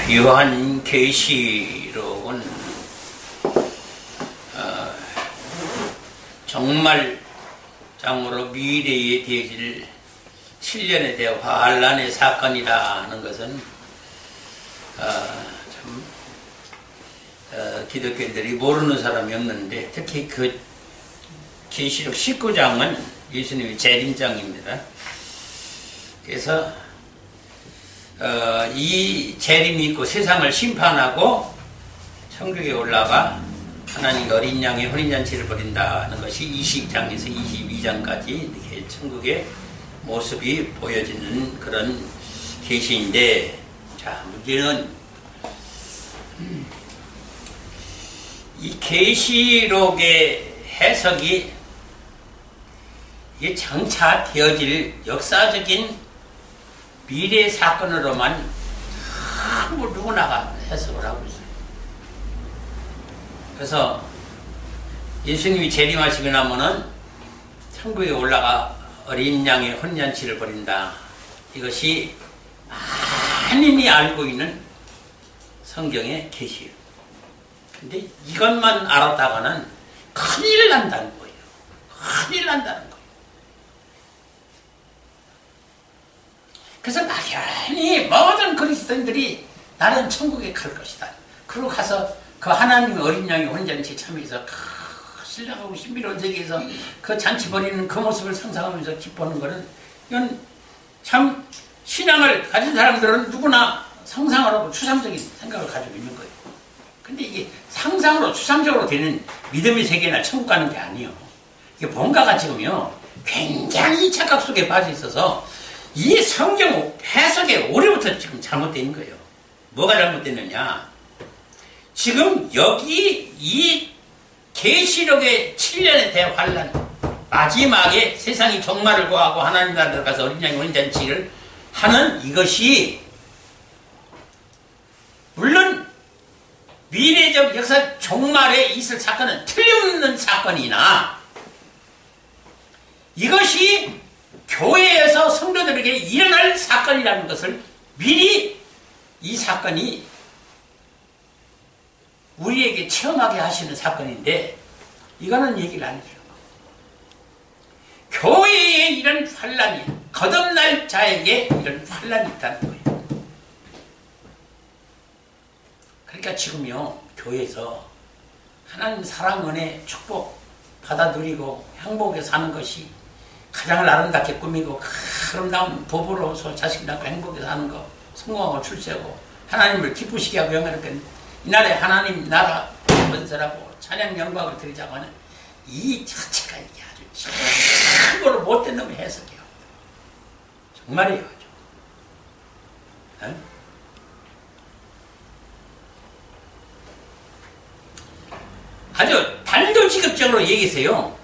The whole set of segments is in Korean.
요한계시록은 정말장으로 미래에 되어질 7년에 대한 환란의 사건이라는 것은 참 기독교인들이 모르는 사람이 없는데, 특히 그 계시록 19장은 예수님의 재림장입니다. 그래서 이 재림이 있고 세상을 심판하고 천국에 올라가 하나님 어린 양의 혼인잔치를 벌인다는 것이 20장에서 22장까지 이렇게 천국의 모습이 보여지는 그런 계시인데, 자, 문제는 이 계시록의 해석이 이게 장차 되어질 역사적인 미래 사건으로만 전부 누구나가 해석을 하고 있어요. 그래서 예수님이 재림하시고 나면은 천국에 올라가 어린 양의 혼인잔치를 벌인다. 이것이 만인이 알고 있는 성경의 계시예요. 근데 이것만 알았다가는 큰일 난다는 거예요. 큰일 난다는 거예요. 그래서 막연히 모든 그리스도인들이 나는 천국에 갈 것이다. 그러고 가서 그 하나님의 어린 양의 혼인잔치에 참여해서 신령하고 신비로운 세계에서 그 잔치 벌이는 그 모습을 상상하면서 기뻐하는 것은, 이건 참 신앙을 가진 사람들은 누구나 상상하고 추상적인 생각을 가지고 있는 거예요. 근데 이게 상상으로 추상적으로 되는 믿음의 세계나 천국 가는 게 아니에요. 이게 뭔가가 지금요 굉장히 착각 속에 빠져 있어서 이 성경 해석의 오래부터 지금 잘못되어 있는 거예요. 뭐가 잘못됐느냐? 지금 여기 이 계시록의 7년의 대환란, 마지막에 세상이 종말을 구하고 하나님 나라에 들어가서 어린 양의 혼인잔치를 하는 이것이, 물론 미래적 역사 종말에 있을 사건은 틀림없는 사건이나, 이것이 교회에서 성도들에게 일어날 사건이라는 것을 미리 이 사건이 우리에게 체험하게 하시는 사건인데, 이거는 얘기를 안 해주는 거예요. 교회에 이런 환란이, 거듭날 자에게 이런 환란이 있다는 거예요. 그러니까 지금요 교회에서 하나님 사랑, 은혜, 축복 받아 누리고 행복에 사는 것이 가장 아름답게 꾸미고 아름다운 부부로서 자식 낳고 행복에 사는 거, 성공하고 출세하고 하나님을 기쁘시게 하고 영광하니까 이날에 하나님 나라 건설하고 찬양 영광을 드리자고 하는 이 자체가 이게 아주 참고로 못된 놈의 해석이에요. 정말이에요. 네? 아주 단도직입적으로 얘기했어요.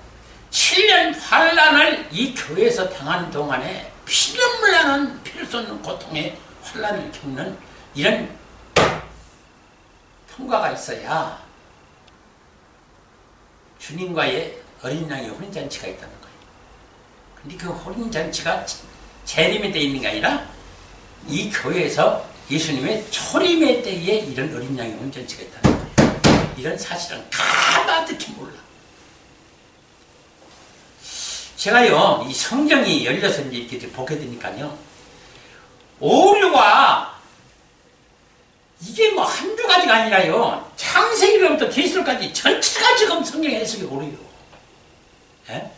7년 환란을 이 교회에서 당하는 동안에 피눈물 나는 필요 없는 고통의 환란을 겪는 이런 통과가 있어야 주님과의 어린 양의 혼인잔치가 있다는 거예요. 근데 그 혼인잔치가 재림의 때 있는 게 아니라 이 교회에서 예수님의 초림의 때에 이런 어린 양의 혼인잔치가 있다는 거예요. 이런 사실은 가다듣기 몰라. 제가요 이 성경이 열려서 이렇게 보게 되니까요, 오류가 이게 뭐 한두 가지가 아니라요, 창세기로부터 계시록까지 전체가 지금 성경 해석이 오류요. 예?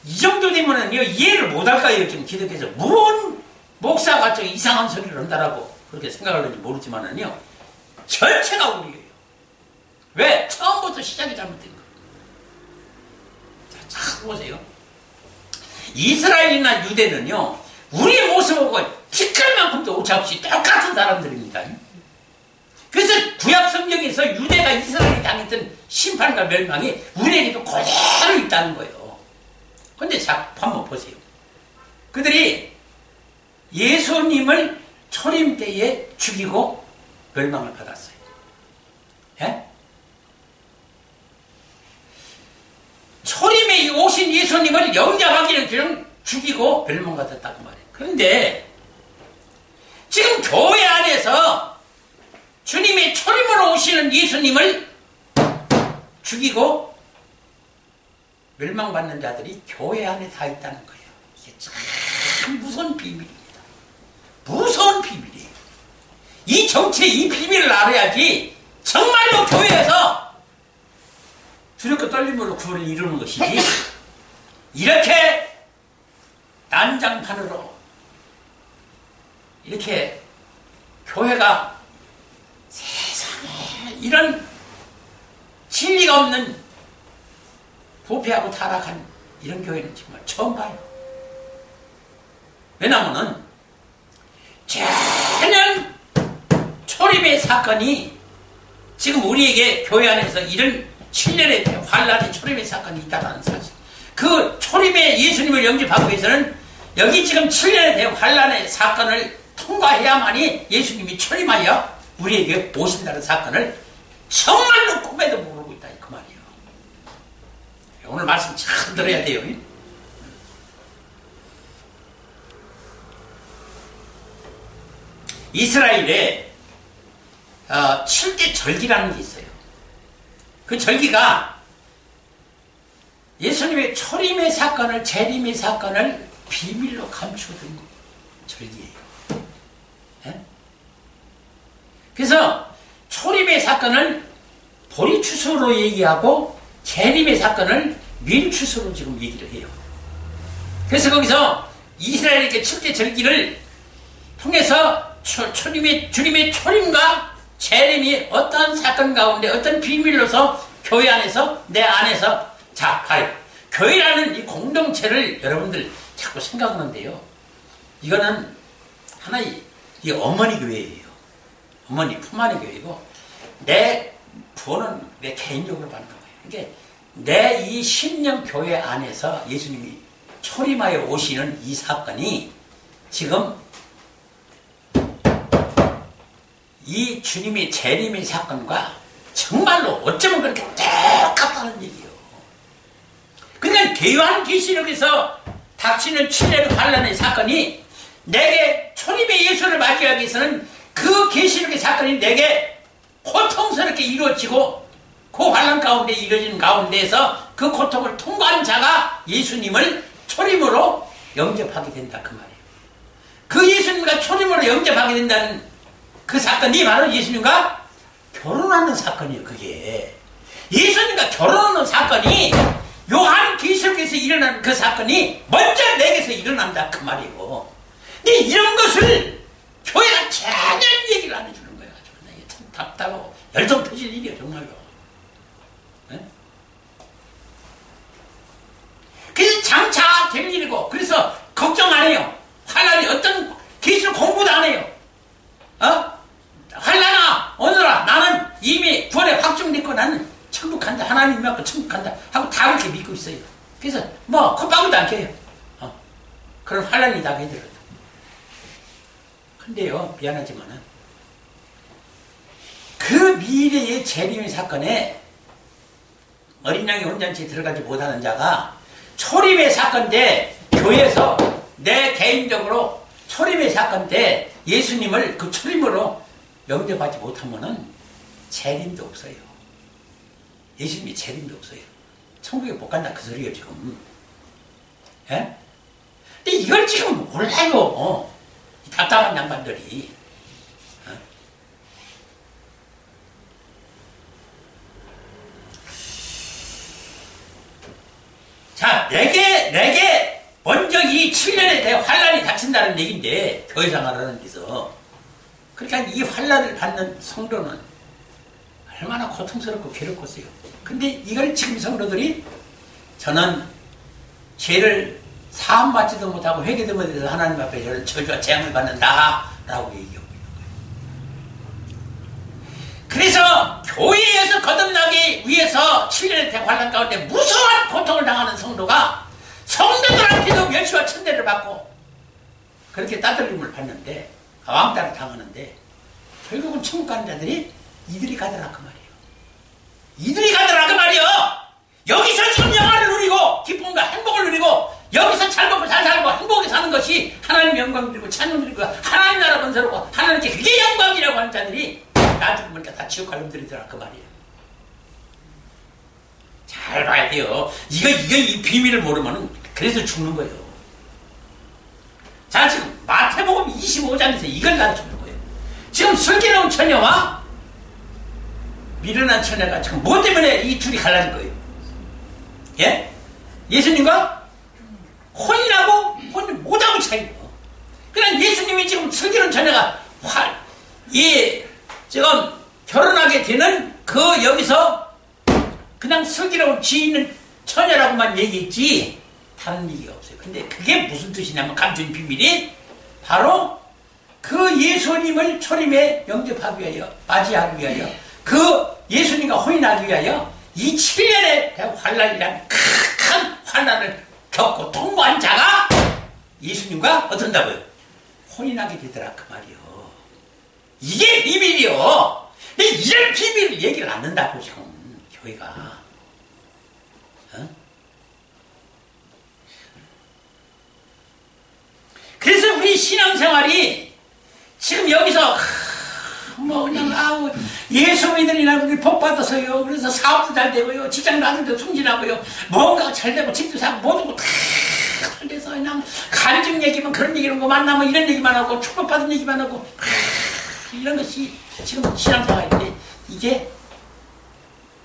이 정도 되면은요 이해를 못할까요? 지금 기독교에서 뭔 목사가 저 이상한 소리를 한다라고 그렇게 생각하는지 모르지만은요, 전체가 오류예요. 왜? 처음부터 시작이 잘못된 거예요. 자, 잘 보세요. 이스라엘이나 유대는요 우리의 모습을 보고 티끌만큼도 오차없이 똑같은 사람들입니다. 그래서 구약 성경에서 유대가 이스라엘이 당했던 심판과 멸망이 우리에게도 그대로 있다는 거예요. 그런데 자, 한번 보세요. 그들이 예수님을 초림 때에 죽이고 멸망을 받았어요. 예? 초림에 오신 예수님을 영접하기는 그냥 죽이고 멸망받았다고 말해요. 그런데 지금 교회 안에서 오시는 예수님을 죽이고 멸망받는 자들이 교회 안에 다 있다는 거예요. 이게 참 무서운 비밀입니다. 무서운 비밀이에요. 이 정치의 이 비밀을 알아야지 정말로 교회에서 두렵고 떨림으로 구원을 이루는 것이지, 이렇게 난장판으로 이렇게 교회가 세상에 이런 진리가 없는 부패하고 타락한 이런 교회는 정말 처음 봐요. 왜냐하면 전혀 초림의 사건이 지금 우리에게 교회 안에서 이런 7년의 환란의 초림의 사건이 있다는 사실, 그 초림의 예수님을 영접하기 위해서는 여기 지금 7년의 환란의 사건을 통과해야만이 예수님이 초림하여 우리에게 오신다는 사건을 정말로 꿈에도 모르고 있다 그 말이에요. 오늘 말씀 잘 들어야 돼요. 이스라엘에 7대 절기라는 게 있어요. 그 절기가 예수님의 초림의 사건을, 재림의 사건을 비밀로 감추어둔 절기예요. 예? 그래서 초림의 사건을 보리추수로 얘기하고 재림의 사건을 밀추수로 지금 얘기를 해요. 그래서 거기서 이스라엘에게 7대 절기를 통해서 주님의 초림과 재림이 어떤 사건 가운데 어떤 비밀로서 교회 안에서 내 안에서, 자, 봐요. 교회라는 이 공동체를 여러분들 자꾸 생각하는데요, 이거는 하나의 이 어머니 교회예요. 어머니 품 안의 교회이고, 내 구원은 내 개인적으로 받는 거예요. 그러니까 내 이 신령 교회 안에서 예수님이 초림하여 오시는 이 사건이 지금 이 주님의 재림의 사건과 정말로 어쩌면 그렇게 똑같다는 얘기예요. 그러니까 요한계시록에서 닥치는 7년의 환란의 사건이 내게 초림의 예수를 맞이하기 위해서는 그 계시록의 사건이 내게 고통스럽게 이루어지고 그 환란 가운데 이루어지는 가운데에서 그 고통을 통과한 자가 예수님을 초림으로 영접하게 된다 그 말이에요. 그 예수님과 초림으로 영접하게 된다는 그 사건이 바로 예수님과 결혼하는 사건이에요. 그게 예수님과 결혼하는 사건이 요한계시록에서 일어난 그 사건이 먼저 내게서 일어난다 그 말이에요. 근데 이런 것을 교회가 전혀 얘기를 안 해주는 거예요. 이게 참 답답하고 열정 터질 일이에요 정말로. 네? 그래서 장차 될 일이고, 그래서 걱정 안 해요. 환란이 어떤 계시록 공부도 안 해요. 환란아 오너라, 나는 이미 구원에 확정됐고 나는 천국 간다, 하나님 믿고 천국 간다 하고 다 그렇게 믿고 있어요. 그래서 뭐 콧방울도 안 켜요. 그런 환란이 다 되더라도. 근데요, 미안하지만은 그 미래의 재림의 사건에 어린 양의 혼잔치에 들어가지 못하는 자가 초림의 사건인데, 교회에서 내 개인적으로 초림의 사건인데 예수님을 그 초림으로 영접하지 못하면은 재림도 없어요. 예수님이 재림도 없어요. 천국에 못 간다 그 소리예요 지금. 예? 근데 이걸 지금 몰라요. 답답한 양반들이. 자, 내게 먼저 이 7년에 대해 환란이 닥친다는 얘기인데, 교회 생활을 하는 데서. 그러니까 이 환란을 받는 성도는 얼마나 고통스럽고 괴롭겠어요. 근데 이걸 지금 성도들이, 저는 죄를 사함받지도 못하고 회개도 못해서 하나님 앞에 저를 저주와 재앙을 받는다 라고 얘기하고 있는 거예요. 그래서 교회에서 거듭나기 위해서 7년의 대환란 가운데 무서운 고통을 당하는 성도가 성도들한테도 멸시와 천대를 받고 그렇게 따돌림을 받는데, 왕따를 당하는데, 결국은 천국 가는 자들이 이들이 가더라 그 말이에요. 이들이 가더라 그 말이에요. 여기서 지금 영화를 누리고 기쁨과 행복을 누리고 여기서 잘 먹고 잘 살고 행복하게 사는 것이 하나님 영광 드리고 찬양 드리고 하나님 나라 건설하고 하나님께 그게 영광이라고 하는 자들이 나 죽으니까 다 지옥 갈 놈들이더라 그 말이에요. 잘 봐야 돼요. 이 비밀을 모르면은 그래서 죽는 거예요. 자, 지금 마태복음 25장에서 이걸 가르쳐주는 거예요. 지금 슬기로운 처녀와 미련한 처녀가 지금 뭐 때문에 이 둘이 갈라진 거예요? 예? 예수님과 혼인하고 혼인 못하고 차이고. 그냥 예수님이 지금 슬기로운 처녀가 지금 결혼하게 되는 그 여기서 그냥 슬기로운 지 있는 처녀라고만 얘기했지 다른 얘기가 없어요. 근데 그게 무슨 뜻이냐면 감춘 비밀이 바로 그 예수님을 초림에 영접하기 위하여 맞이하기 위하여 그 예수님과 혼인하기 위하여 이 7년의 환란이라는 큰 환란을 겪고 통과한 자가 예수님과 어떤다고요? 혼인하게 되더라 그 말이요. 이게 비밀이요. 근데 이런 비밀을 얘기를 안 한다고 지금 교회가. 그래서 우리 신앙생활이 지금 여기서 그냥 예수 믿으리라 우리 복 받아서요. 그래서 사업도 잘 되고요, 직장 다니도 승진하고요, 뭔가가 잘 되고 집도 사고 모든 거 다 잘 돼서 그냥 간증 얘기만 그런 얘기 이런 거 만나면 이런 얘기만 하고 축복받은 얘기만 하고 이런 것이 지금 신앙생활인데 이게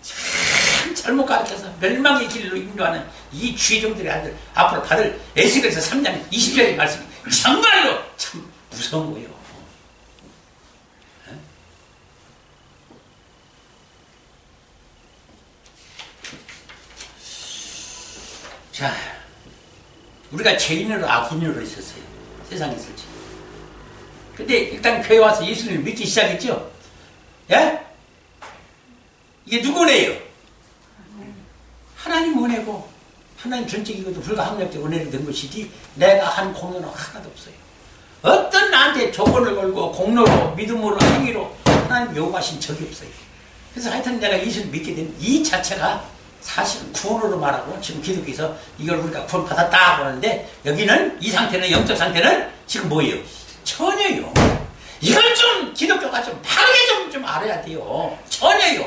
참 잘못 가르쳐서 멸망의 길로 인도하는 이 죄종들의 아들 앞으로 받을 에스겔서 3장 20절의 말씀이 정말로 참 무서운 거예요. 자, 우리가 죄인으로 악인으로 있었어요. 세상에 있을 때. 근데 일단 교회 와서 예수님을 믿기 시작했죠. 예? 이게 누구네요? 하나님 은혜고 하나님 전적이고도 불가항력적 은혜로 된 것이지 내가 한 공로는 하나도 없어요. 어떤 나한테 조건을 걸고 공로로 믿음으로 행위로 하나님 요구하신 적이 없어요. 그래서 하여튼 내가 예수를 믿게 된 이 자체가 사실은 구원으로 말하고 지금 기독교에서 이걸 우리가 구원 받았다고 하는데 여기는 이 상태는 영적 상태는 지금 뭐예요? 처녀요. 이걸 좀 기독교가 좀 바르게 좀 알아야 돼요. 처녀요.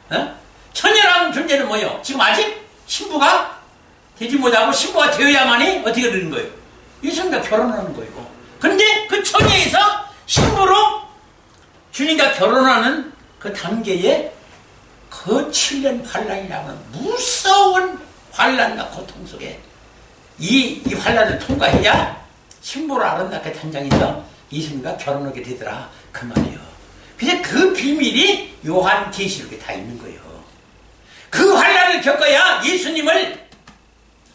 어? 처녀라는 존재는 뭐예요? 지금 아직 신부가 되지 못하고 신부가 되어야만이 어떻게 되는 거예요? 예수님과 결혼하는 거예요. 근데 그 처녀에서 신부로 주님과 결혼하는 그 단계에 그 7년 환란이라는 무서운 환란과 고통 속에 이 환란을 통과해야 신부로 아름답게 단장해서 예수님과 결혼하게 되더라 그 말이에요. 그래서 그 비밀이 요한계시록에 다 있는 거예요. 그 환란을 겪어야 예수님을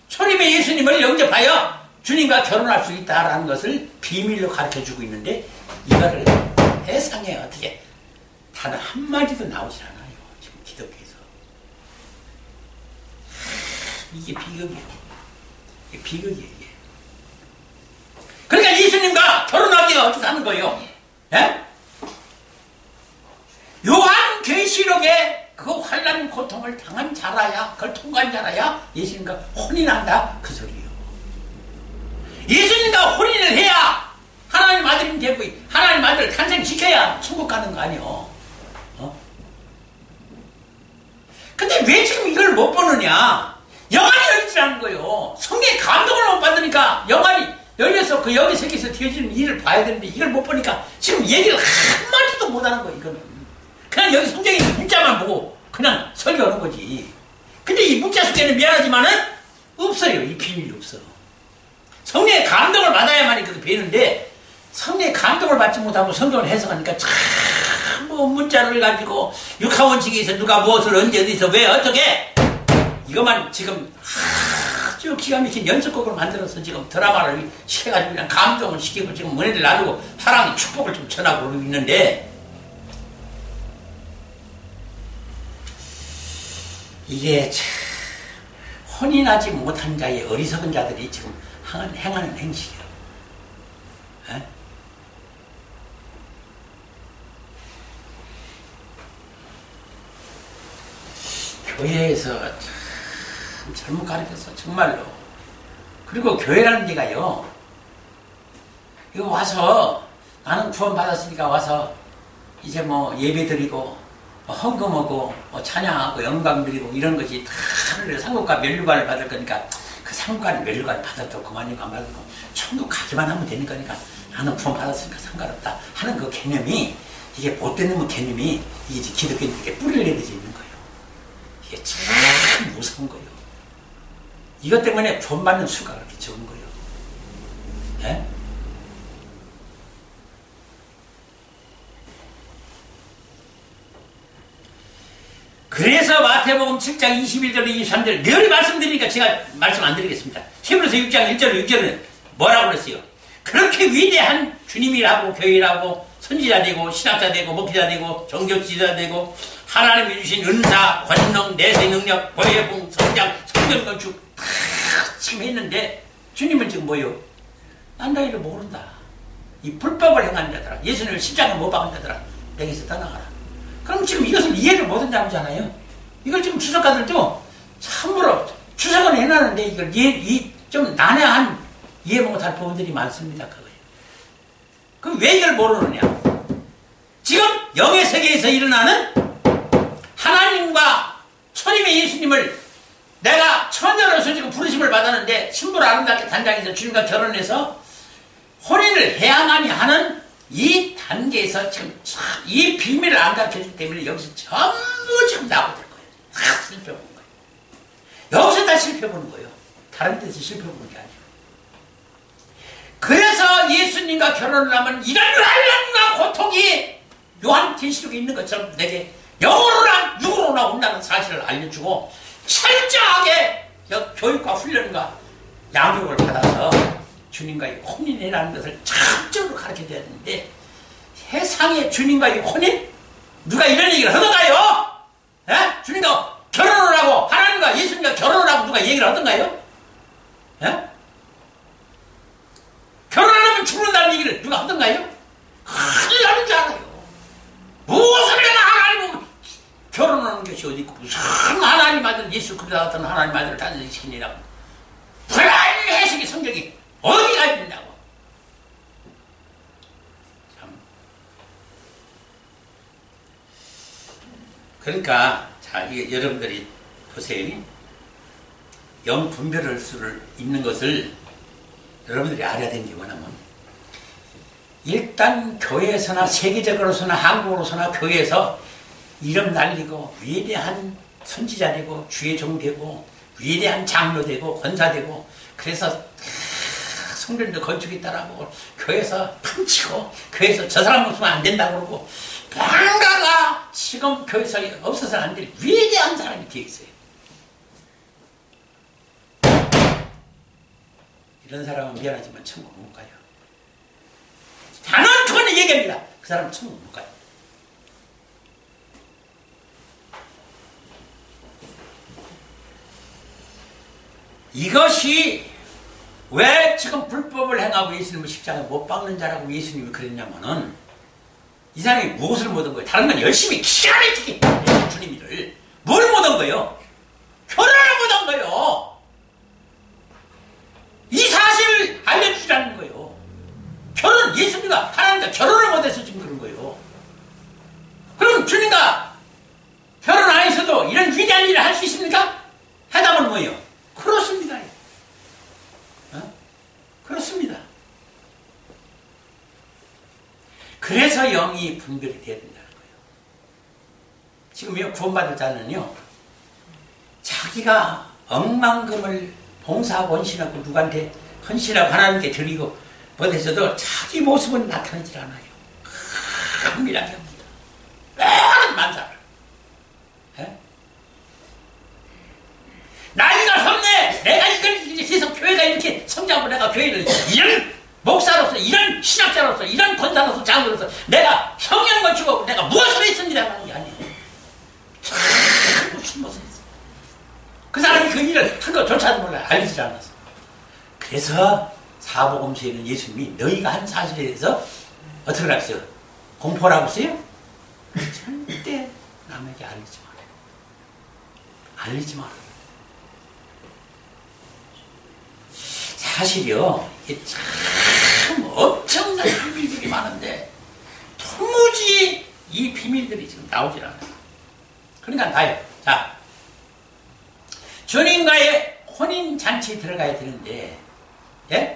초림의 예수님을 영접하여 주님과 결혼할 수 있다라는 것을 비밀로 가르쳐주고 있는데 이거를 세상에 어떻게 단 한마디도 나오질 않아요. 지금 기독교에서. 이게 비극이에요. 이게 비극이에요. 이게. 그러니까 예수님과 결혼하기가 어떻게 하는 거예요? 예? 요한계시록에 그 환난 고통을 당한 자라야, 그걸 통과한 자라야 예수님과 혼인한다 그 소리예요. 예수님과 혼인을 해야 하나님 아들이 되고 하나님 아들을 탄생시켜야 천국 가는 거 아니요. 근데 왜 지금 이걸 못 보느냐? 영안이 열리지라는 거예요. 성령의 감동을 못 받으니까 영안이 열려서 그 영의 세계에서 되어지는 일을 봐야 되는데 이걸 못 보니까 지금 얘기를 한마디도 못 하는 거예요. 이거는 그냥 여기 성경에 문자만 보고 그냥 설교하는 거지. 근데 이 문자 속에는 미안하지만은 없어요. 이 비밀이 없어. 성령의 감동을 받아야만 이렇게 배우는데 성령의 감동을 받지 못하고 성경을 해석하니까 참 뭐 문자를 가지고 육하원칙에서 누가 무엇을 언제 어디서 왜 어떻게 이것만 지금 아주 기가 막힌 연습곡으로 만들어서 지금 드라마를 시켜가지고 그냥 감동을 시키고 지금 은혜를 나누고 사랑의 축복을 좀 전하고 있는데 이게 참 혼인하지 못한 자의 어리석은 자들이 지금 행하는 행식이에요. 에? 교회에서 참 잘못 가르쳤어 정말로. 그리고 교회라는 데가요 이거 와서 나는 구원 받았으니까 와서 이제 뭐 예배 드리고 헌금하고 찬양하고 영광 드리고 이런 것이 다 상급과 면류관을 받을 거니까 그 상급과는 면류관을 받아도 그만이고 안 받아도 천국 가기만 하면 되는 거니까 나는 구원 받았으니까 상관없다 하는 그 개념이 이게 못된 놈의 개념이 이게 기독교인들에게 뿌리를 내리지 있는 거예요. 이게 참 무서운 거예요. 이것 때문에 돈 받는 수가 그렇게 적은 거예요. 예? 그래서 마태복음 7장 21절 23절 늘 말씀드리니까 제가 말씀 안 드리겠습니다. 히브리서 6장 1절 6절은 뭐라고 그랬어요? 그렇게 위대한 주님이라고 교회라고 선지자 되고 신학자 되고 목회자 되고 종교지도자 되고 하나님이 주신 은사, 권능, 내세 능력, 보혜봉, 성장, 성전 건축 다 지금 했는데 주님은 지금 뭐요? 난 너희를 모른다. 이 불법을 행한 자들아, 예수님을 십자가에 못 박은 자들아, 내게서 떠나가라. 그럼 지금 이것을 이해를 못한다고잖아요. 이걸 지금 주석가들도 참으로 주석은 해놨는데 이걸 좀 난해한 이해 못할 부분들이 많습니다. 그거예요. 그럼 왜 이걸 모르느냐? 지금 영의 세계에서 일어나는 하나님과 천임의 예수님을 내가 처녀로서 지금 부르심을 받았는데 신부를 아름답게 단장해서 주님과 결혼해서 혼인을 해야만이 하는 이 단계에서 지금 이 비밀을 안 가르쳐주기 때문에 여기서 전부 지금 나오게 될 거예요. 다 실패해보는 거예요. 여기서 다 실패해보는 거예요. 다른 데서 실패해보는 게 아니에요. 그래서 예수님과 결혼을 하면 이런 난란과 고통이 요한계시록에 있는 것처럼 내게 영으로나 육으로나 온다는 사실을 알려주고 철저하게 교육과 훈련과 양육을 받아서 주님과의 혼인이라는 것을 적극적으로 가르쳐줘야 되는데 세상에 주님과의 혼인? 누가 이런 얘기를 하던가요? 에? 주님과 결혼을 하고 하나님과 예수님과 결혼을 하고 누가 얘기를 하던가요? 에? 결혼하면 죽는다는 얘기를 누가 하던가요? 큰일 나는 줄 알아요. 무엇을 내가 하나님은 결혼하는 것이 어디 있고 무슨 하나님 아들 예수 그리스도 같은 하나님 아들을 단정시키느라고 불안한 해석의 성격이 어디가 있냐고. 참. 그러니까 자 이게 여러분들이 보세요. 영 분별할 수 있는 것을 여러분들이 알아야 되는 게 뭐냐면 일단 교회에서나 세계적으로서나 한국으로서나 교회에서 이름 날리고 위대한 선지자 되고 주의 종 되고 위대한 장로 되고 권사 되고 그래서 성전도 건축했다라고 교회에서 팡치고 교회에서 저 사람 없으면 안 된다고 그러고 뭔가가 지금 교회에서 없어서는 안 될 위대한 사람이 뒤에 있어요. 이런 사람은 미안하지만 천국 못 가요. 단언토는 얘기합니다. 그 사람은 천국 못 가요. 이것이 왜 지금 불법을 행하고 예수님을 십자가에 못 박는 자라고 예수님이 그랬냐면은 이 사람이 무엇을 못 한 거예요? 다른 건 열심히 기가 막히게 주님이를 뭘 못 한 거예요? 결혼을 못 한 거예요. 이 사실을 알려주자는 거예요. 결혼, 예수님과 하나님과 결혼을 못해서 지금 그런 거예요. 그럼 주님과 결혼 안 해서도 이런 위대한 일을 할 수 있습니까? 해답은 뭐예요? 그렇습니다. 그렇습니다. 그래서 영이 분별이 돼야 된다는 거예요. 지금요, 구원받을 자는요, 자기가 억만금을 봉사하고 헌신하고 누구한테 헌신하고 하나님께 드리고 뭐해서도 자기 모습은 나타나질 않아요. 은밀하게 합니다. 모든 만사를. 나이가 섰네. 내가 이걸 해서 교회가 이렇게 성장하고 내가 교회를 이런 목사로서 이런 신학자로서 이런 권사로서 장로로서 내가 성령 건축하고 내가 무엇을 했습니다라는 게 아니에요. 참 무슨 했어. 그 사람이 그 일을 한 것조차도 몰라 알리지 않았어. 그래서 사복음서에는 예수님이 너희가 한 사실에 대해서 어떻게 하셨어요? 공포라고 했어요? 절대 남에게 알리지 마라. 알리지 마라. 사실이요, 이게 참 엄청난 비밀들이 많은데 도무지 이 나오질 않아요. 그러니까 봐요. 자, 주님과의 혼인잔치에 들어가야 되는데, 예?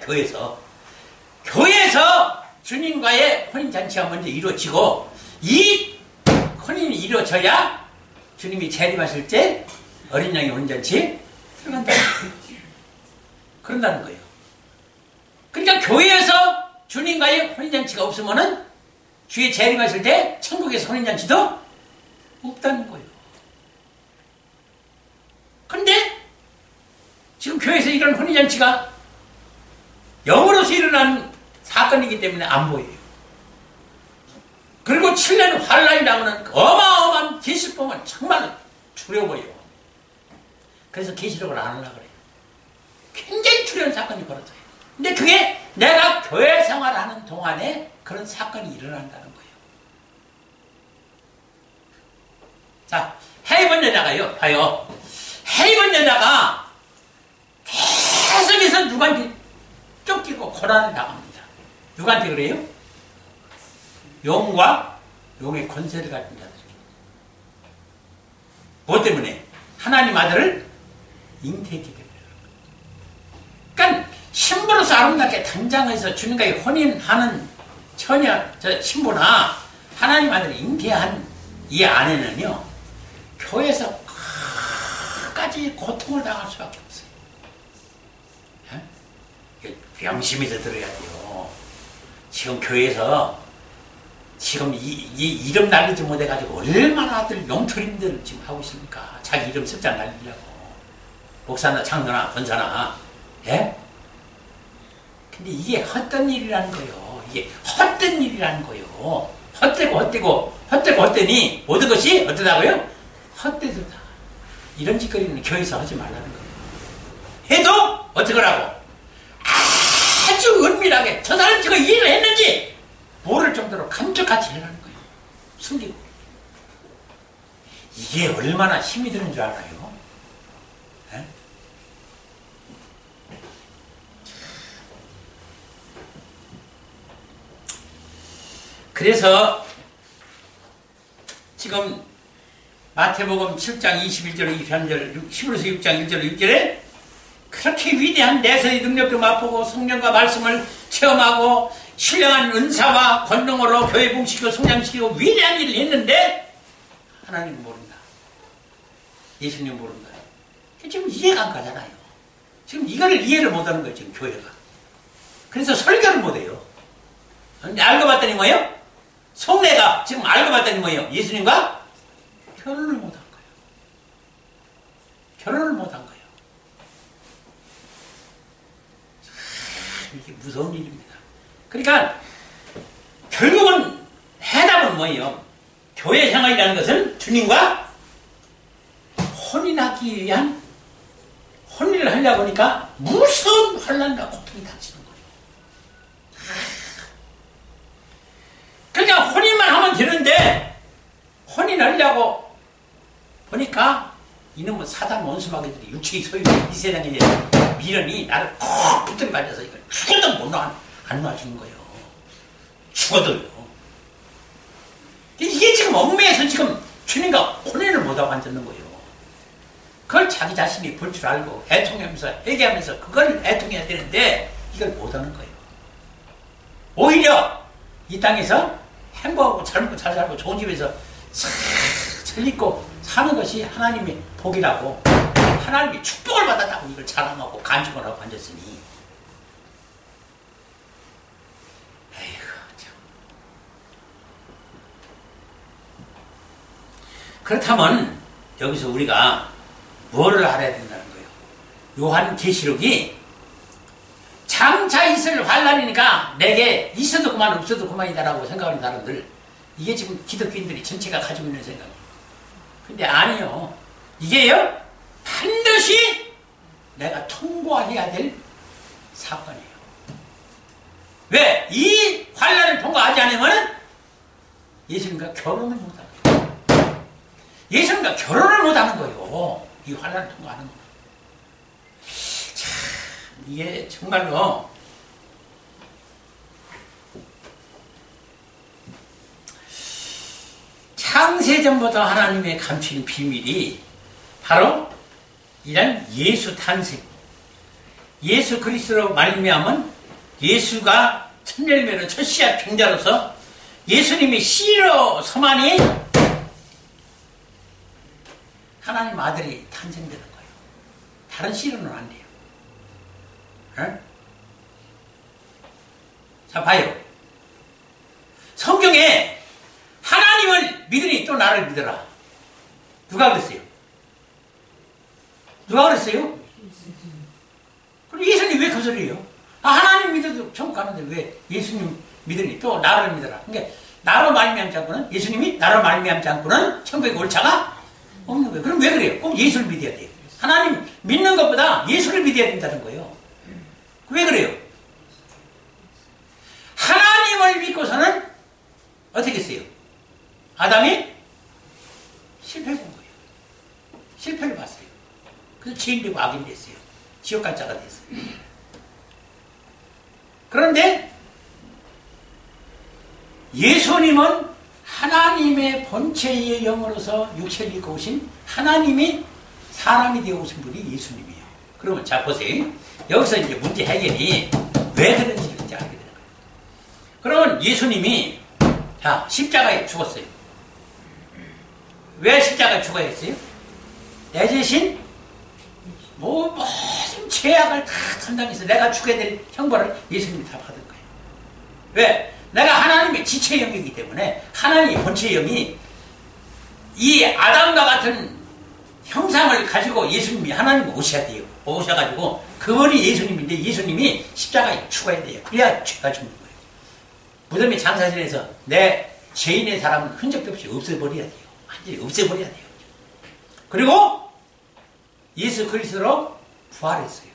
교회에서 주님과의 혼인잔치가 먼저 이루어지고, 이 혼인이 이루어져야 주님이 재림하실 때 어린 양의 혼인잔치에 들어간다는 거예요. 그런다는 거예요. 그러니까 교회에서 주님과의 혼인잔치가 없으면은 주의 재림하실 때 천국에서 혼인잔치도 없다는 거예요. 근데 지금 교회에서 이런 혼인잔치가 영으로서 일어난 사건이기 때문에 안 보여요. 그리고 7년 환란이라고 하는 어마어마한 계시법은 정말 두려워요. 그래서 계시록을 안 하려고 그래요. 굉장히 두려운 사건이 벌어져요. 근데 그게 내가 교회 생활하는 동안에 그런 사건이 일어난다는 거예요. 자, 해입은 여자가요, 봐요. 해입은 여자가 계속해서 누구한테 쫓기고 고난을 당합니다. 누구한테 그래요? 용과 용의 권세를 가진 자들. 뭐 때문에? 하나님 아들을 잉태했기 때문에. 그러니까 신부로서 아름답게 단장해서 주님과의 혼인하는 신부나 하나님 아들을 잉태한 이 아내는요, 교회에서 끝까지 고통을 당할 수밖에 없어요. 명심해서 들어야 돼요. 지금 교회에서 지금 이 이름 날리지 못해가지고 얼마나 용토림들 지금 하고 있습니까? 자기 이름 습자 날리려고. 목사나 장로나 권사나. 예? 근데 이게 헛된 일이라는 거예요. 이게 헛된 일이라는 거예요. 헛되니 모든 것이 어떠다고요? 헛되다. 이런 짓거리는 교회에서 하지 말라는 거예요. 해도 어떡하라고? 아주 은밀하게 저 사람이 지금 이해를 했는지 모를 정도로 감쪽같이 해라는 거예요. 숨기고. 이게 얼마나 힘이 드는 줄 알아요? 에? 그래서 지금 마태복음 7장 21절 23절 11에서 6장 1절 6절에 그렇게 위대한 내세의 능력도 맛보고 성령과 말씀을 체험하고 신령한 은사와 권능으로 교회 봉시키고 성장시키고 위대한 일을 했는데 하나님 모른다. 예수님 모른다. 지금 이해가 안 가잖아요. 지금 이거를 이해를 못하는 거예요. 지금 교회가. 그래서 설교를 못해요. 근데 알고 봤더니 뭐예요? 속내가 지금 알고 봤더니 뭐예요? 예수님과 결혼을 못한 거예요. 결혼을 못한 거예요. 이게 무서운 일입니다. 그러니까 결국은 해답은 뭐예요? 교회 생활이라는 것은 주님과 혼인하기 위한 혼인을 하려고 하니까 무서운 환난과 고통이 닥치는 거예요. 그러니까 혼인만 하면 되는데 혼인하려고 보니까 이놈은 사단 원수마귀들이 육체의 소유 이 세상에 미련이 나를 콕 붙들어 가져서 이걸 죽어도 못 안 놔주는 거예요. 죽어도요. 이게 지금 얽매여서 지금 주님과 혼인을 못하고 앉았는 거예요. 그걸 자기 자신이 볼 줄 알고 애통하면서 회개하면서 그걸 애통해야 되는데 이걸 못하는 거예요. 오히려 이 땅에서 행복하고 잘 먹고 잘 살고 좋은 집에서 잘 입고 사는 것이 하나님의 복이라고 하나님이 축복을 받았다고 이걸 자랑하고 간증을 하고 앉았으니 에이구 참. 그렇다면 여기서 우리가 뭐를 알아야 된다는 거예요? 요한계시록이 장차 있을 환란이니까 내게 있어도 그만 없어도 그만이다라고 생각하는 사람들 이게 지금 기독교인들이 전체가 가지고 있는 생각이에요. 근데 아니요. 이게요 반드시 내가 통과해야 될 사건이에요. 왜? 이 환란을 통과하지 않으면 예수님과 결혼을 못하는 거예요. 예수님과 결혼을 못하는 거예요. 이 환란을 통과하는 거예요. 참 이게 정말로 창세전부터 하나님의 감추는 비밀이 바로 이런 예수 탄생, 예수 그리스도로 말미암은 예수가 첫 열매로 첫 씨앗 종자로서 예수님이 씨로 서만이 하나님 아들이 탄생되는 거예요. 다른 씨로는 안 돼요. 응? 자, 봐요. 성경에 하나님을 믿으니 또 나를 믿어라. 누가 그랬어요? 누가 그랬어요? 그럼 예수님 왜 그 소리예요? 하나님 믿어도 천국 가는데 왜 예수님 믿으니 또 나를 믿어라. 그러니까 나로 말미암지 않고는, 예수님이 나로 말미암지 않고는 천국에 올 자가 없는 거예요. 그럼 왜 그래요? 꼭 예수를 믿어야 돼요. 하나님 믿는 것보다 예수를 믿어야 된다는 거예요. 왜 그래요? 하나님을 믿고서는 어떻게 했어요? 아담이 실패를 본 거예요. 실패를 봤어요. 그래서 죄인되고 악인이 됐어요. 지옥 갈 자가 됐어요. 그런데 예수님은 하나님의 본체의 영으로서 육체를 입고 오신, 하나님이 사람이 되어 오신 분이 예수님이에요. 그러면 자 보세요. 여기서 이제 문제 해결이 왜 그런지를 이제 알게 되는 거예요. 그러면 예수님이 자 십자가에 죽었어요. 왜 십자가에 죽어야 했어요? 내 대신 모든 죄악을 다 담당해서 내가 죽어야 될 형벌을 예수님이 다 받은 거예요. 왜? 내가 하나님의 지체의 영이기 때문에, 하나님의 본체의 영이 이 아담과 같은 형상을 가지고 예수님이 하나님이 오셔야 돼요. 오셔가지고 그분이 예수님인데 예수님이 십자가에 죽어야 돼요. 그래야 죄가 죽는 거예요. 무덤의 장사진에서 내 죄인의 사람은 흔적도 없이 없애버려야 돼요. 완전히 없애버려야 돼요. 그리고 예수 그리스도로 부활했어요.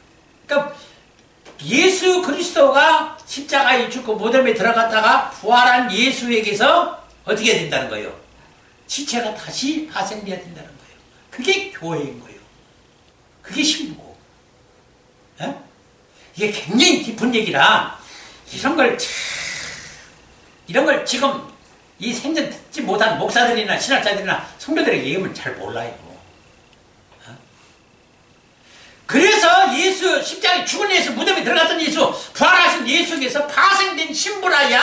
그러니까 예수 그리스도가 십자가에 죽고 무덤에 들어갔다가 부활한 예수에게서 어떻게 해야 된다는 거예요? 지체가 다시 파생돼야 된다는 거예요. 그게 교회인 거예요. 그게 신부고. 에? 이게 굉장히 깊은 얘기라 이런 걸 지금 이 생전 듣지 못한 목사들이나 신학자들이나 성도들에게 얘기하면 잘 몰라요. 그래서 예수, 십자가에 죽은 예수, 무덤에 들어갔던 예수, 부활하신 예수에게서 파생된 신부라야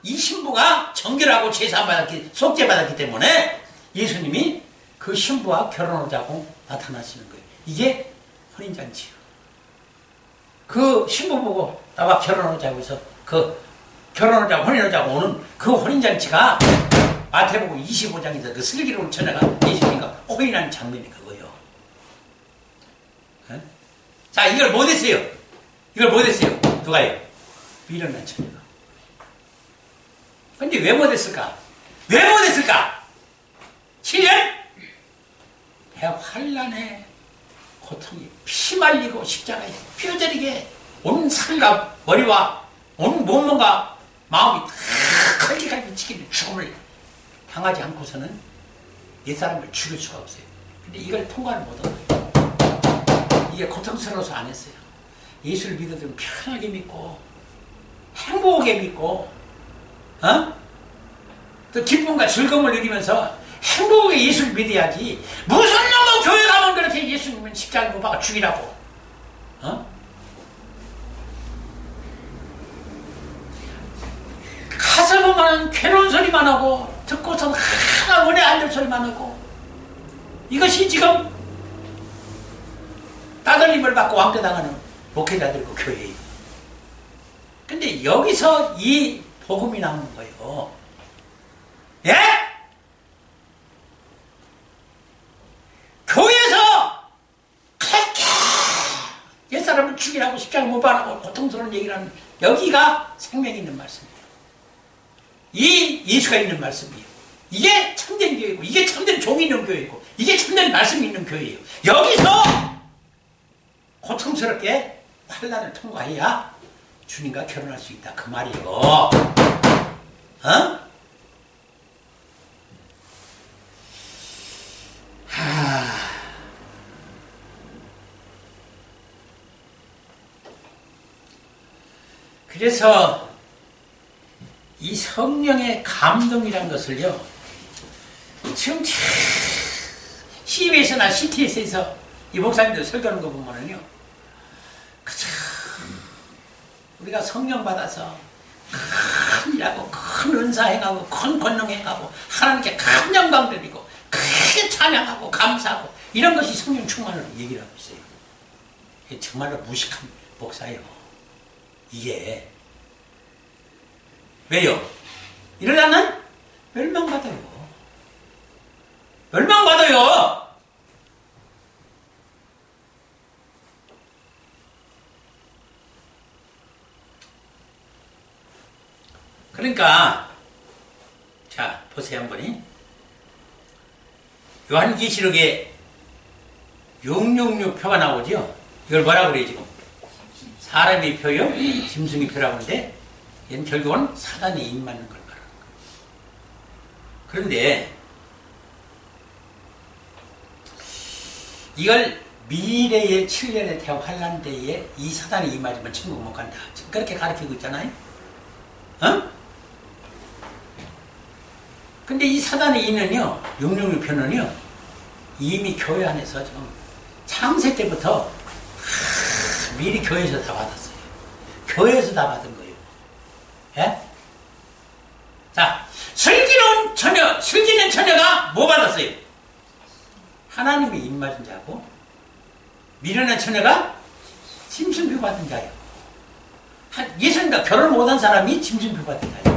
이 신부가 정결하고 제사받았기, 속죄받았기 때문에 예수님이 그 신부와 결혼하자고 나타나시는 거예요. 이게 혼인잔치예요. 그 신부 보고 나와 결혼하자고 해서 그 결혼하자고 혼인하자고 오는 그 혼인잔치가 마태복음 25장에서 그 슬기로운 처녀가 예수님과 혼인한 장면이 그거예요. 자, 이걸 못했어요. 이걸 못했어요. 누가요? 미련한 처녀가. 근데 왜 못했을까? 왜 못했을까? 7년? 대환란의 고통이 피 말리고 십자가에 뼈저리게 온 삶과 머리와 온 몸과 마음이 다 칼기갈기 치기는 죽음을 당하지 않고서는 옛사람을 죽일 수가 없어요. 근데 이걸 통과를 못한 거예요. 이게 고통스러워서 안 했어요. 예수를 믿어도 편하게 믿고 행복하게 믿고 또 기쁨과 즐거움을 누리면서 행복하게 예수를 믿어야지. 무슨 놈의 교회 가면 그렇게 예수님은 십자가에 못 박아 죽이라고. 가서 보면 괴로운 소리만 하고 듣고서 하나 은혜 안 될 소리만 하고, 이것이 지금 따돌림을 받고 왕따당하는 목회자들과 교회예요. 근데 여기서 이 복음이 나오는 거예요. 예? 교회에서 그렇게 옛사람을 죽이라고 십자가 못 박라고 고통스러운 얘기를 하는, 여기가 생명이 있는 말씀이에요. 이 예수가 있는 말씀이에요. 이게 참된 교회고, 이게 참된 종이 있는 교회고, 이게 참된 말씀이 있는 교회예요. 여기서 고통스럽게 환난을 통과해야 주님과 결혼할 수 있다, 그 말이요. 그래서 이 성령의 감동이란 것을요, 지금 참 CBS나 CTS에서 이 목사님들 설교하는 거 보면은요, 그참 우리가 성령 받아서 큰 일하고 큰 은사 행하고 큰 권능 행하고 하나님께 큰 영광 드리고 크게 찬양하고 감사하고 이런 것이 성령 충만으로 얘기를 하고 있어요. 이게 정말로 무식한 목사예요. 이게 왜요? 이러려면 멸망받아요. 멸망받아요. 그러니까 자 보세요 한번이 요한계시록에 666표가 나오죠. 이걸 뭐라고 그래요 지금? 사람의 표요? 짐승의 표라고 하는데 얘는 결국은 사단이 입맞는 걸 말하는 거예요. 그런데 이걸 미래의 7년의 태양 환란 때에 이 사단이 입맞으면 천국 못 간다. 그렇게 가르치고 있잖아요. 어? 근데 이 사단의 인은요, 666표는요, 이미 교회 안에서 지금 창세 때부터 미리 교회에서 다 받았어요. 교회에서 다 받은 거예요. 예? 자, 슬기로운 처녀, 슬기는 처녀가 뭐 받았어요? 하나님의 입맞은 자고, 미련한 처녀가 짐승표 받은 자예요. 예수님과 결혼 못한 사람이 짐승표 받은 자예요.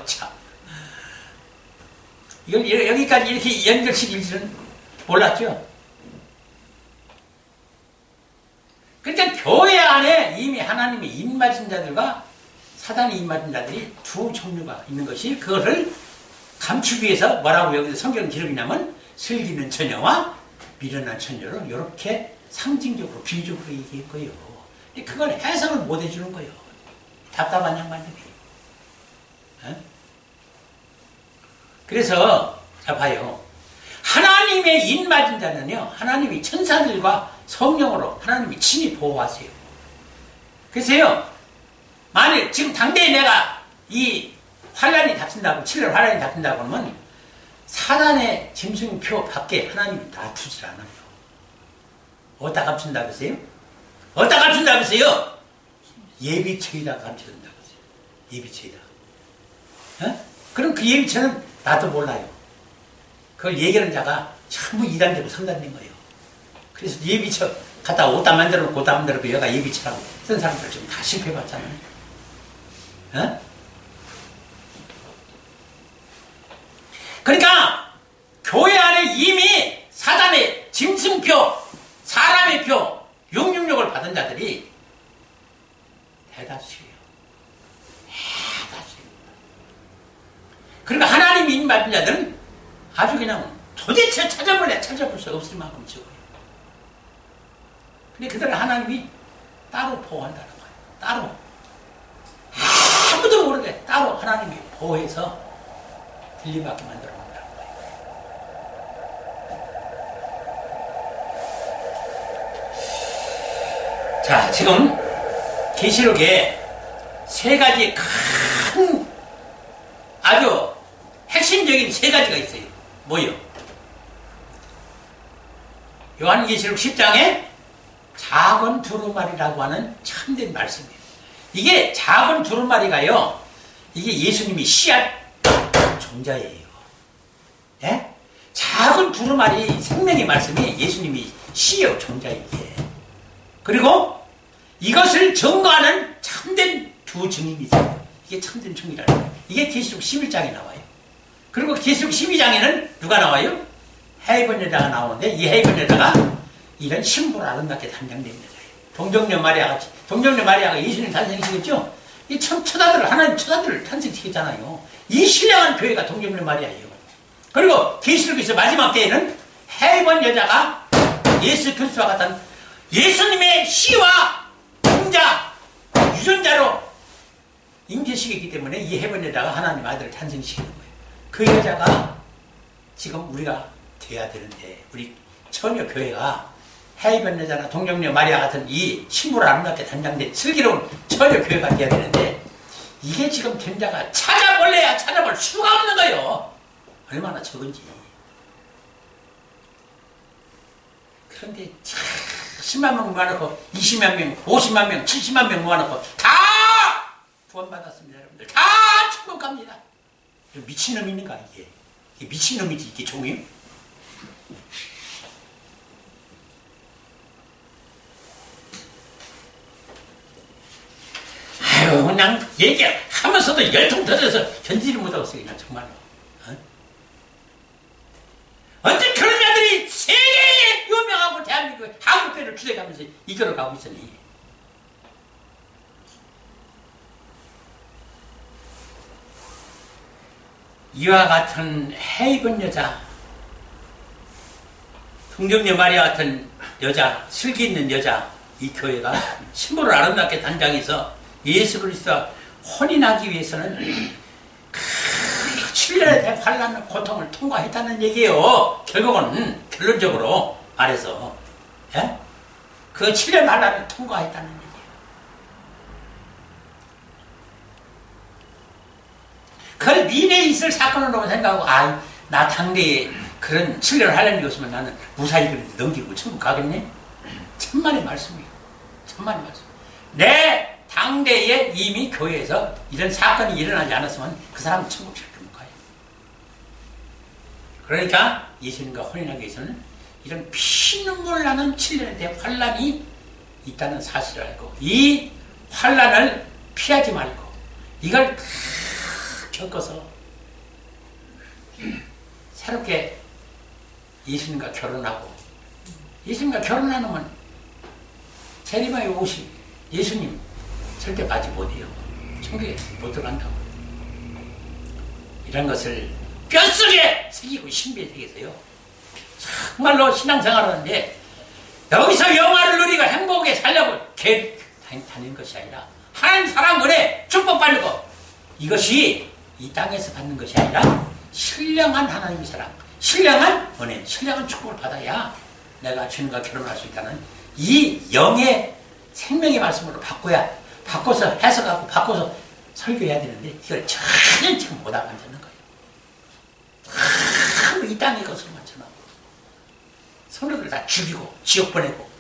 참. 이걸 여기까지 이렇게 연결시킬 줄은 몰랐죠? 그러니까 교회 안에 이미 하나님의 입맞은 자들과 사단의 입맞은 자들이 두 종류가 있는 것이 그것을 감추기 위해서 뭐라고 여기서 성경 기록이냐면 슬기는 처녀와 미련한 처녀로 이렇게 상징적으로 비유적으로 얘기했고요. 그걸 해석을 못 해주는 거예요. 답답한 양반들이. 그래서 자 봐요. 하나님의 입맞은 자는요, 하나님이 천사들과 성령으로 하나님이 친히 보호하세요. 그래서요, 만일 지금 당대에 내가 이 환란이 닥친다고, 7년 환란이 닥친다고 하면 사단의 짐승표 밖에 하나님이 놔두질 않아요. 어디다 감춘다고 했어요? 어디다 감춘다고 했어요? 예비처에다 감춘다고 했어요. 예비처에다. 그럼 그 예비처는 나도 몰라요. 그걸 얘기하는 자가 전부 2단되고 3단된 거예요. 그래서 예비처 갖다 옷다 만들어 놓고 옷다 만들어 놓고 여기가 예비처라고 쓴 사람들 지금 다 실패해봤잖아요. 그러니까 교회 안에 이미 사단의 짐승표, 사람의 표, 666을 받은 자들이 대다수예요. 대다수입니다. 그러니까 하나님이 입맞은 자들은 아주 그냥 도대체 찾아볼 수 없을 만큼 적어요. 근데 그들은 하나님이 따로 보호한다는 거예요. 따로. 아무도 모르게 따로 하나님이 보호해서 들림받게 만들어 놓는다는 거예요. 자, 지금 계시록에 세 가지 큰 아주 핵심적인 세 가지가 있어요. 뭐요? 요한계시록 10장에 작은 두루마리라고 하는 참된 말씀이에요. 이게 작은 두루마리가요, 이게 예수님이 씨앗 종자예요. 예? 작은 두루마리 생명의 말씀이 예수님이 씨앗 종자예요. 그리고 이것을 증거하는 참된 두 증인이 있어요. 이게 참된 증인이라는 거예요. 이게 계시록 11장에 나와요. 그리고 계시록 12장에는 누가 나와요? 해이번 여자가 나오는데 이 해이번 여자가 이런 신부를 아름답게 단장된 여자예요. 동정녀 마리아가, 동정녀 마리아가 예수님 탄생시켰죠? 이 참 처자들을, 하나님 처자들을 탄생시켰잖아요. 이 신령한 교회가 동정녀 마리아예요. 그리고 계시록에서 마지막 때에는 해이번 여자가 예수 그리스도와 같은 예수님의 씨와 동자, 유전자로 잉태시켰기 때문에 이 해이번 여자가 하나님 아들을 탄생시키는 거예요. 그 여자가 지금 우리가 돼야 되는데, 우리 처녀 교회가 해이번 여자나 동정녀 마리아 같은 이 신부를 아름답게 단장된 슬기로운 처녀 교회가 돼야 되는데, 이게 지금 경자가 찾아볼래야 찾아볼 수가 없는 거예요. 얼마나 적은지. 그런데 10만 명 모아놓고 20만 명, 50만 명, 70만 명 모아놓고 다 구원받았습니다. 여러분들 다 천국 갑니다. 미친놈이니까 이게 미친놈이지 이게 종이요? 아유 그냥 얘기하면서도 열통 터져서 견디지 못하겠어요. 그냥 정말로. 언제 그런 자들이 세계에 유명하고 대한민국 한국대를 주제가면서 이끌어 가고 있으니. 이와 같은 해입은 여자, 동정녀 마리아 같은 여자, 슬기 있는 여자, 이 교회가 신부를 아름답게 단장해서 예수 그리스도와 혼인하기 위해서는 그 7년의 대환란 고통을 통과했다는 얘기예요. 결국은 결론적으로 말해서 예? 그 7년 환란을 통과했다는 얘기예요. 그걸 미래에 있을 사건으로 생각하고 나 당대에 그런 7년 환란이 없으면 나는 무사히 넘기고 천국 가겠네? 천만의 말씀이에요. 천만의 말씀. 내 당대에 이미 교회에서 이런 사건이 일어나지 않았으면 그 사람은 천국 절대 못 가요. 그러니까 예수님과 혼인하기 위해서는 이런 피눈물 나는 7년에 대한 환란이 있다는 사실을 알고 이 환란을 피하지 말고 이걸 겪어서 새롭게 예수님과 결혼하고 예수님과 결혼하면 세리마에 오신 예수님 절대 맞지 못해요. 천국에 못 들어간다고. 이런 것을 뼛속에 새기고 신비에 새겨서요. 정말로 신앙생활하는데 여기서 영화를 누리고 행복하게 살려고 다니는 것이 아니라 하나님 사랑 은혜 축복받는 것 이것이 이 땅에서 받는 것이 아니라 신령한 하나님의 사랑 신령한 은혜 신령한 축복을 받아야 내가 주님과 결혼할 수 있다는 이 영의 생명의 말씀으로 바꿔서 해석하고 바꿔서 설교해야 되는데 이걸 전혀 지금 못하고 앉는 거예요. 이 땅의 것으로만 전하고 성도들 다 죽이고 지옥 보내고